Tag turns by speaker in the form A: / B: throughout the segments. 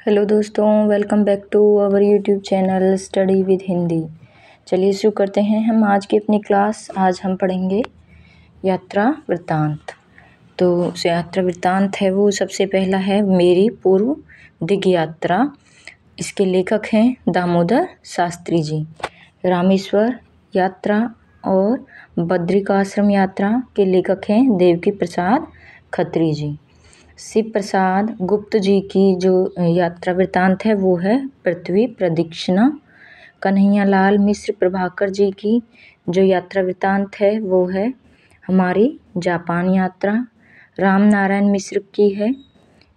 A: Hello दोस्तों, welcome back to our YouTube channel study with Hindi. चलिए शुरू करते हैं हम आज की अपनी क्लास। आज हम पढ़ेंगे यात्रा वृत्तांत। तो यात्रा वृत्तांत है वो सबसे पहला है मेरी पूर्व दिग्ग यात्रा। इसके लेखक हैं दामोदर शास्त्री जी। रामेश्वर यात्रा और बद्रिकाश्रम यात्रा के लेखक हैं देवकी प्रसाद खत्री जी। शिव प्रसाद गुप्त जी की जो यात्रा वृत्तांत है वो है पृथ्वी प्रदक्षिणा। कन्हैया लाल मिश्र प्रभाकर जी की जो यात्रा वृत्तांत है वो है हमारी जापान यात्रा। राम नारायण मिश्र की है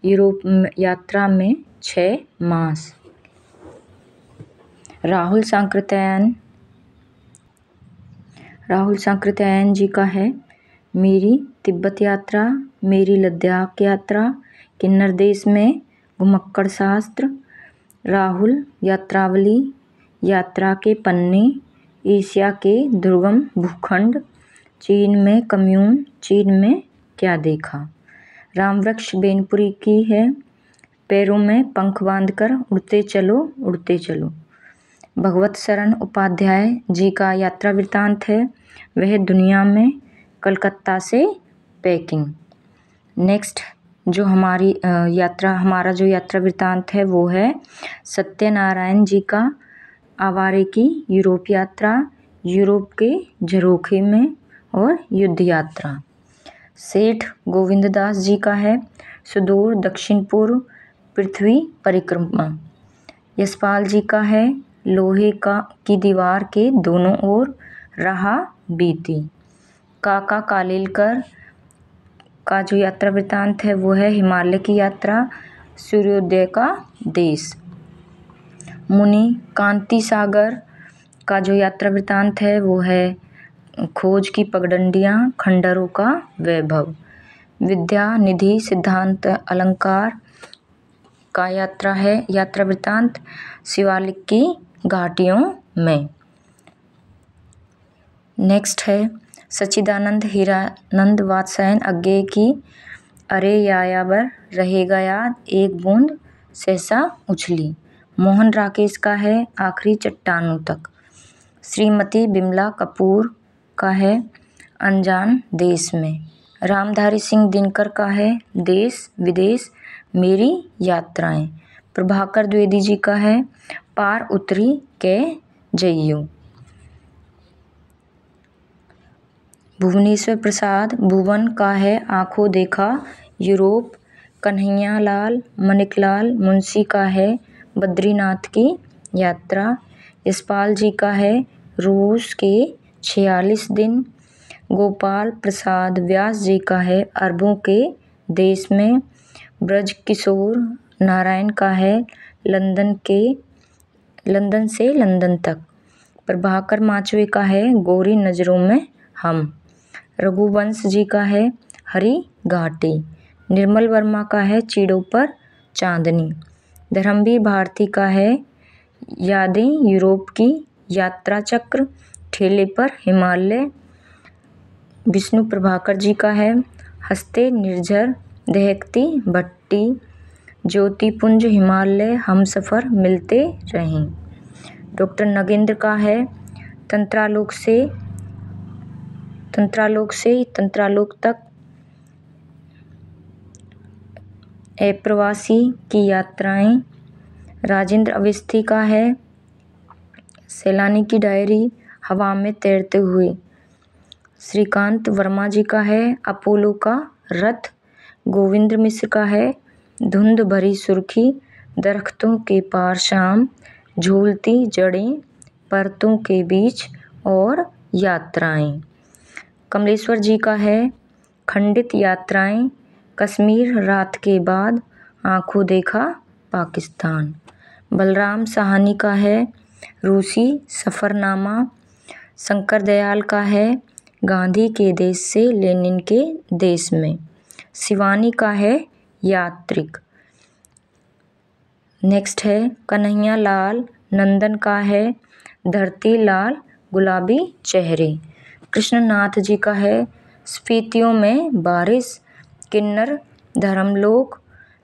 A: यूरोप यात्रा में 6 मास। राहुल सांकृत्यायन जी का है मेरी तिब्बत यात्रा, मेरी लद्दाख यात्रा, किन्नर देश में घुमक्कड़ शास्त्र, राहुल यात्रावली, यात्रा के पन्ने, एशिया के दुर्गम भूखंड, चीन में कम्यून, चीन में क्या देखा। रामवृक्ष बेनपुरी की है पैरों में पंख बांधकर उड़ते चलो उड़ते चलो। भगवत शरण उपाध्याय जी का यात्रा वृत्तांत है वह दुनिया में कलकत्ता से पेकिंग। नेक्स्ट जो हमारा जो यात्रा वृत्तांत है वो है सत्यनारायण जी का आवारे की यूरोप यात्रा, यूरोप के झरोखे में और युद्ध यात्रा। सेठ गोविंददास जी का है सुदूर दक्षिण पूर्व पृथ्वी परिक्रमा। यशपाल जी का है लोहे की दीवार के दोनों ओर रहा बीती। काका कालेलकर का जो यात्रा वृत्तांत है वो है हिमालय की यात्रा, सूर्योदय का देश। मुनि कांति सागर का जो यात्रा वृत्तांत है वो है खोज की पगडंडियाँ, खंडरों का वैभव। विद्या निधि सिद्धांत अलंकार का यात्रा वृत्तांत शिवालिक की घाटियों में। नेक्स्ट है सच्चिदानंद हीरानंद वात्स्यायन अज्ञेय की अरे यायावर रहेगा याद एक बूंद सहसा उछली। मोहन राकेश का है आखिरी चट्टानों तक। श्रीमती बिमला कपूर का है अनजान देश में। रामधारी सिंह दिनकर का है देश विदेश मेरी यात्राएं। प्रभाकर द्विवेदी जी का है पार उतरी के जइयो। भुवनेश्वर प्रसाद भुवन का है आंखों देखा यूरोप। कन्हैया लाल मनिकलाल मुंशी का है बद्रीनाथ की यात्रा। यशपाल जी का है रूस के 46 दिन। गोपाल प्रसाद व्यास जी का है अरबों के देश में। ब्रज किशोर नारायण का है लंदन से लंदन तक। प्रभाकर माचवे का है गोरी नजरों में हम। रघुवंश जी का है हरी घाटी। निर्मल वर्मा का है चीड़ों पर चांदनी। धर्मवीर भारती का है यादें यूरोप की यात्रा चक्र, ठेले पर हिमालय। विष्णु प्रभाकर जी का है हंसते निर्झर दहकती भट्टी। ज्योतिपुंज हिमालय हम सफ़र मिलते रहें। डॉक्टर नगेंद्र का है तंत्रालोक से तंत्रालोक तक अप्रवासी की यात्राएं। राजेंद्र अवस्थी का है सैलानी की डायरी हवा में तैरते हुए। श्रीकांत वर्मा जी का है अपोलो का रथ। गोविंद मिश्र का है धुंध भरी सुर्खी, दरख्तों के पार शाम, झूलती जड़ें परतों के बीच और यात्राएं। कमलेश्वर जी का है खंडित यात्राएं, कश्मीर रात के बाद, आंखों देखा पाकिस्तान। बलराम साहनी का है रूसी सफ़रनामा। शंकर दयाल का है गांधी के देश से लेनिन के देश में। शिवानी का है यात्रिक। नेक्स्ट है कन्हैया लाल नंदन का है धरती लाल गुलाबी चेहरे। कृष्णनाथ जी का है स्फीतियों में बारिश, किन्नर धर्मलोक,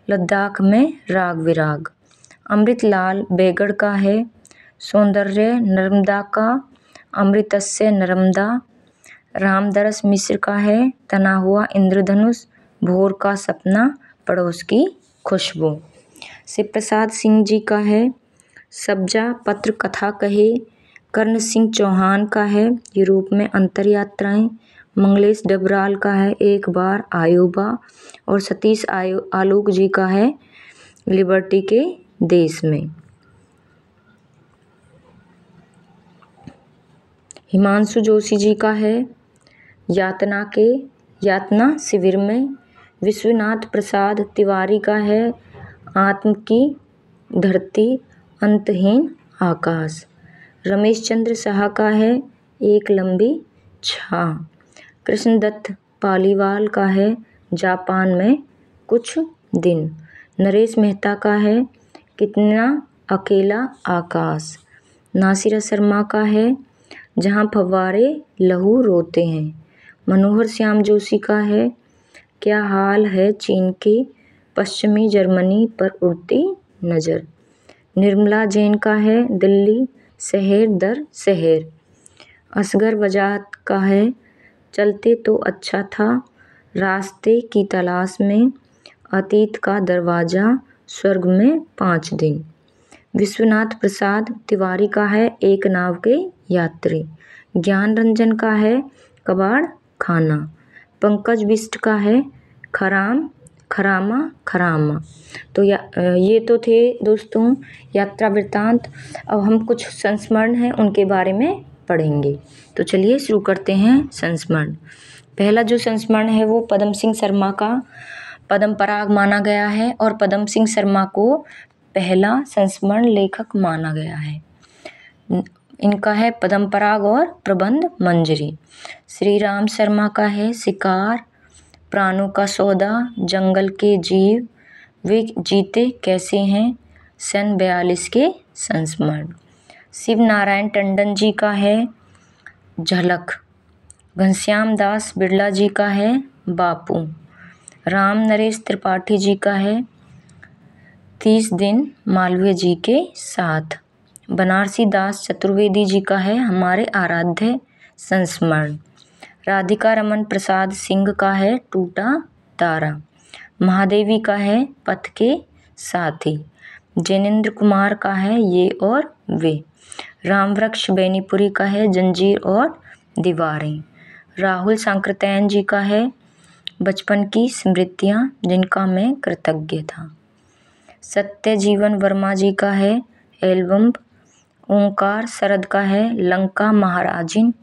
A: लद्दाख में राग विराग। अमृतलाल बेगड़ का है सौंदर्य नर्मदा का, अमृतस्य नर्मदा। रामदरस मिश्र का है तना हुआ इंद्रधनुष, भोर का सपना, पड़ोस की खुशबू। शिव प्रसाद सिंह जी का है सब्जा पत्र कथा कहे, कर्ण सिंह चौहान का है यूरोप में अंतर यात्राएं, मंगलेश डबराल का है एक बार आयोबा, और सतीश आलोक जी का है लिबर्टी के देश में। हिमांशु जोशी जी का है यातना शिविर में। विश्वनाथ प्रसाद तिवारी का है आत्म की धरती अंतहीन आकाश। रमेश चंद्र शाह का है एक लंबी छां। कृष्णदत्त पालीवाल का है जापान में कुछ दिन। नरेश मेहता का है कितना अकेला आकाश। नासिरा शर्मा का है जहाँ फव्वारे लहू रोते हैं। मनोहर श्याम जोशी का है क्या हाल है चीन के पश्चिमी जर्मनी पर उड़ती नज़र। निर्मला जैन का है दिल्ली शहर दर शहर। असगर वजाहत का है चलते तो अच्छा था रास्ते की तलाश में, अतीत का दरवाज़ा स्वर्ग में 5 दिन। विश्वनाथ प्रसाद तिवारी का है एक नाव के यात्री। ज्ञान रंजन का है कबाड़ खाना। पंकज बिष्ट का है खरामा। तो ये तो थे दोस्तों यात्रा वृत्तांत। अब हम कुछ संस्मरण हैं उनके बारे में पढ़ेंगे। तो चलिए शुरू करते हैं संस्मरण। पहला जो संस्मरण है वो पदम सिंह शर्मा का पद्म पराग माना गया है और पदम सिंह शर्मा को पहला संस्मरण लेखक माना गया है। इनका है पद्म पराग और प्रबंध मंजरी। श्री राम शर्मा का है शिकार, प्राणों का सौदा, जंगल के जीव, वे जीते कैसे हैं, सन 42 के संस्मरण। शिव नारायण टंडन जी का है झलक। घनश्याम दास बिरला जी का है बापू। राम नरेश त्रिपाठी जी का है 30 दिन मालवीय जी के साथ। बनारसी दास चतुर्वेदी जी का है हमारे आराध्य संस्मरण। राधिका रमन प्रसाद सिंह का है टूटा तारा। महादेवी का है पथ के साथी। जैनेन्द्र कुमार का है ये और वे। रामवृक्ष बेनीपुरी का है जंजीर और दीवारें। राहुल सांकृतैन जी का है बचपन की स्मृतियाँ जिनका मैं कृतज्ञ था। सत्य जीवन वर्मा जी का है एल्बम। ओंकार शरद का है लंका महाराजिन।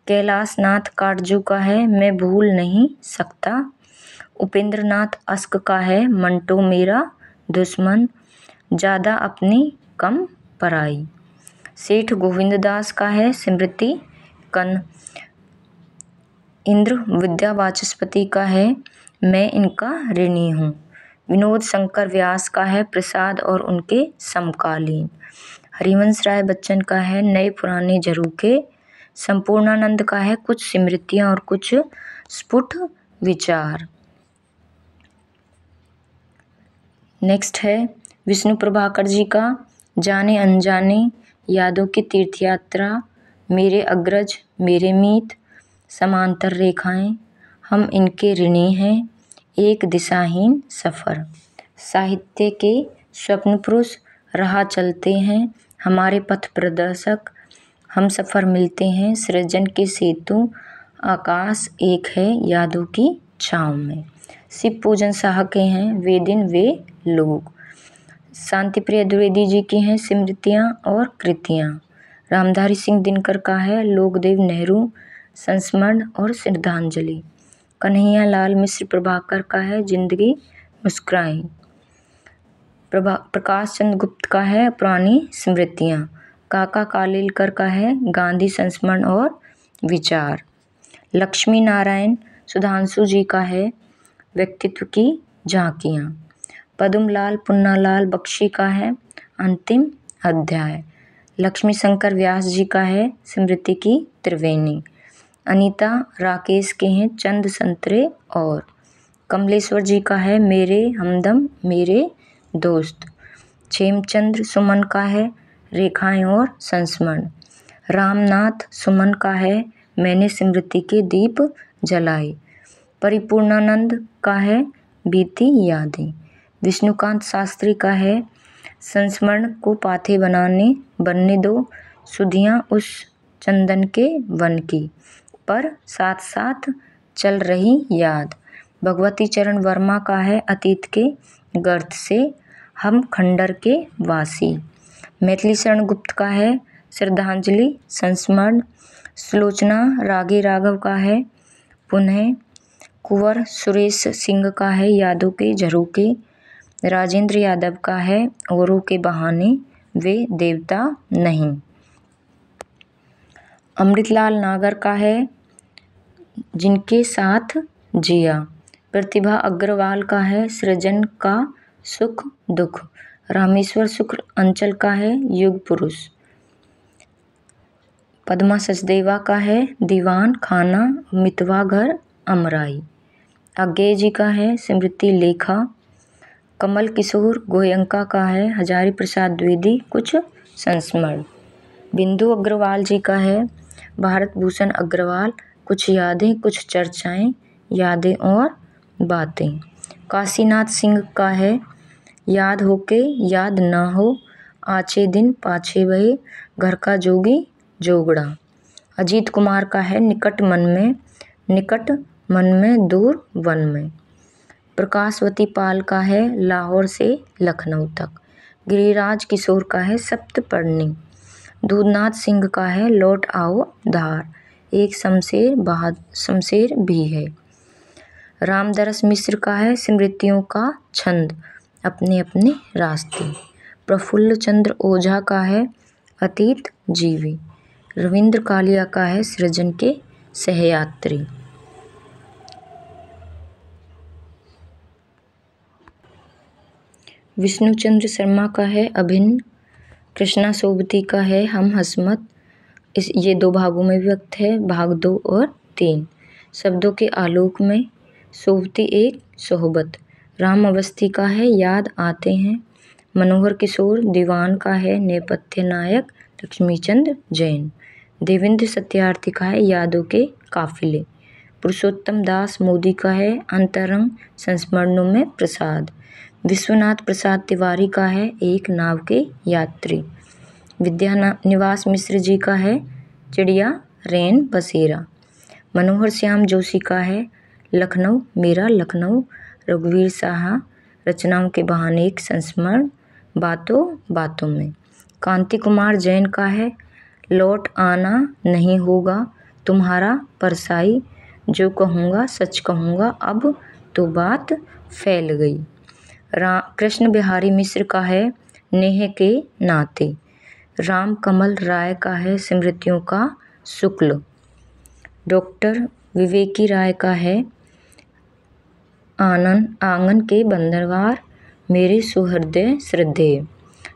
A: कैलाश नाथ काटजू का है मैं भूल नहीं सकता। उपेंद्र नाथ अस्क का है मंटो मेरा दुश्मन, ज़्यादा अपनी कम पराई। सेठ गोविंद दास का है स्मृति कन। इंद्र विद्या वाचस्पति का है मैं इनका ऋणी हूँ। विनोद शंकर व्यास का है प्रसाद और उनके समकालीन। हरिवंश राय बच्चन का है नए पुराने झरोखे। संपूर्णानंद का है कुछ स्मृतियाँ और कुछ स्फुट विचार। नेक्स्ट है विष्णु प्रभाकर जी का जाने अनजाने यादों की तीर्थ यात्रा। मेरे अग्रज मेरे मीत, समांतर रेखाएं, हम इनके ऋणी हैं, एक दिशाहीन सफ़र। साहित्य के स्वप्न पुरुष राह चलते हैं, हमारे पथ प्रदर्शक, हम सफ़र मिलते हैं, सृजन के सेतु, आकाश एक है यादों की छाँव में। शिव पूजन शाह के हैं वे दिन वे लोग। शांति प्रिय द्विवेदी जी की हैं स्मृतियाँ और कृतियाँ। रामधारी सिंह दिनकर का है लोकदेव नेहरू संस्मरण और श्रद्धांजलि। कन्हैया लाल मिश्र प्रभाकर का है जिंदगी मुस्कुराई। प्रकाश चंद्र गुप्त का है पुरानी स्मृतियाँ। काका कालेलकर का है गांधी संस्मरण और विचार। लक्ष्मी नारायण सुधांशु जी का है व्यक्तित्व की झांकियाँ। पद्मलाल पुन्नालाल बख्शी का है अंतिम अध्याय। लक्ष्मी शंकर व्यास जी का है स्मृति की त्रिवेणी। अनीता राकेश के हैं चंद संतरे और। कमलेश्वर जी का है मेरे हमदम मेरे दोस्त। क्षेमचंद्र सुमन का है रेखाएं और संस्मरण। रामनाथ सुमन का है मैंने स्मृति के दीप जलाए। परिपूर्णानंद का है बीती यादें। विष्णुकांत शास्त्री का है संस्मरण को पाथे बनने दो सुधियाँ उस चंदन के वन की, पर साथ साथ चल रही याद। भगवती चरण वर्मा का है अतीत के गर्त से हम खंडर के वासी। मैथिली शरण गुप्त का है श्रद्धांजलि संस्मरण। सुलोचना रागी राघव का है पुनः। कुंवर सुरेश सिंह का है यादों के झरोखे। राजेंद्र यादव का है औरों के बहाने वे देवता नहीं। अमृतलाल नागर का है जिनके साथ जिया। प्रतिभा अग्रवाल का है सृजन का सुख दुख। रामेश्वर शुक्ल अंचल का है युग पुरुष। पद्मा सचदेवा का है दीवान खाना मितवा घर अमराई। आज्ञेय जी का है स्मृति लेखा। कमल किशोर गोयंका का है हजारी प्रसाद द्विवेदी कुछ संस्मरण। बिंदु अग्रवाल जी का है भारत भूषण अग्रवाल कुछ यादें कुछ चर्चाएं यादें और बातें। काशीनाथ सिंह का है याद हो के याद ना हो आचे दिन पाछे बहे घर का जोगी जोगड़ा। अजीत कुमार का है निकट मन में दूर वन में। प्रकाशवती पाल का है लाहौर से लखनऊ तक। गिरिराज किशोर का है सप्तपर्णी। दूधनाथ सिंह का है लौट आओ धार एक शमशेर भी है। रामदरस मिश्र का है स्मृतियों का छंद अपने अपने रास्ते। प्रफुल्ल चंद्र ओझा का है अतीत जीवी। रविंद्र कालिया का है सृजन के सहयात्री। विष्णुचंद्र शर्मा का है अभिन्न। कृष्णा सोबती का है हम हसमत। ये 2 भागों में व्यक्त है, भाग 2 और 3। शब्दों के आलोक में सोबती एक सोहबत। राम अवस्थी का है याद आते हैं। मनोहर किशोर दीवान का है नेपथ्य नायक लक्ष्मीचंद्र जैन। देवेंद्र सत्यार्थी का है यादों के काफिले। पुरुषोत्तम दास मोदी का है अंतरंग संस्मरणों में प्रसाद। विश्वनाथ प्रसाद तिवारी का है एक नाव के यात्री। विद्यानिवास मिश्र जी का है चिड़िया रैन बसेरा। मनोहर श्याम जोशी का है लखनऊ मेरा लखनऊ। रघुवीर साहा रचनाओं के बहाने एक संस्मरण बातों बातों में। कांति कुमार जैन का है लौट आना नहीं होगा तुम्हारा परसाई। जो कहूँगा सच कहूँगा अब तो बात फैल गई। कृष्ण बिहारी मिश्र का है नेह के नाते। राम कमल राय का है स्मृतियों का शुक्ल। डॉक्टर विवेकी राय का है आंगन के बंदरवार मेरे सुहृदय श्रद्धेय।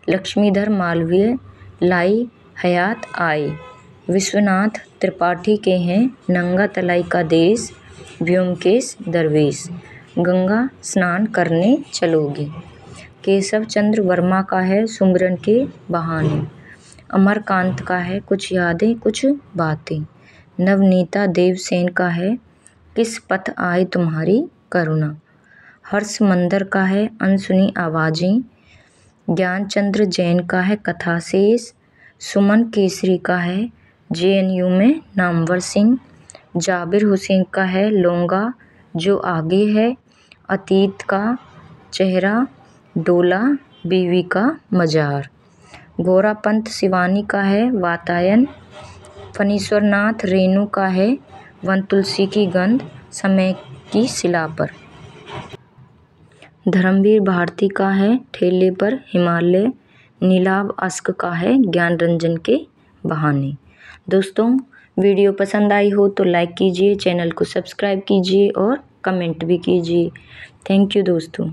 A: लक्ष्मीधर मालवीय लाई हयात आई। विश्वनाथ त्रिपाठी के हैं नंगा तलाई का देश। व्योमकेश दरवेश गंगा स्नान करने चलोगे। केशव चंद्र वर्मा का है सुमरन के बहाने। अमरकांत का है कुछ यादें कुछ बातें। नवनीता देवसेन का है किस पथ आए तुम्हारी करुणा। हर्ष मंदर का है अनसुनी आवाज़ें। ज्ञानचंद्र जैन का है कथा शेष। सुमन केसरी का है JNU में नामवर सिंह। जाबिर हुसैन का है लोंगा जो आगे है। अतीत का चेहरा डोला बीवी का मजार। गोरा पंत शिवानी का है वातायन। फणीश्वरनाथ रेणु का है वन तुलसी की गंध समय की शिला पर। धर्मवीर भारती का है ठेले पर हिमालय। नीलाभ अस्क का है ज्ञान रंजन के बहाने। दोस्तों वीडियो पसंद आई हो तो लाइक कीजिए, चैनल को सब्सक्राइब कीजिए और कमेंट भी कीजिए। थैंक यू दोस्तों।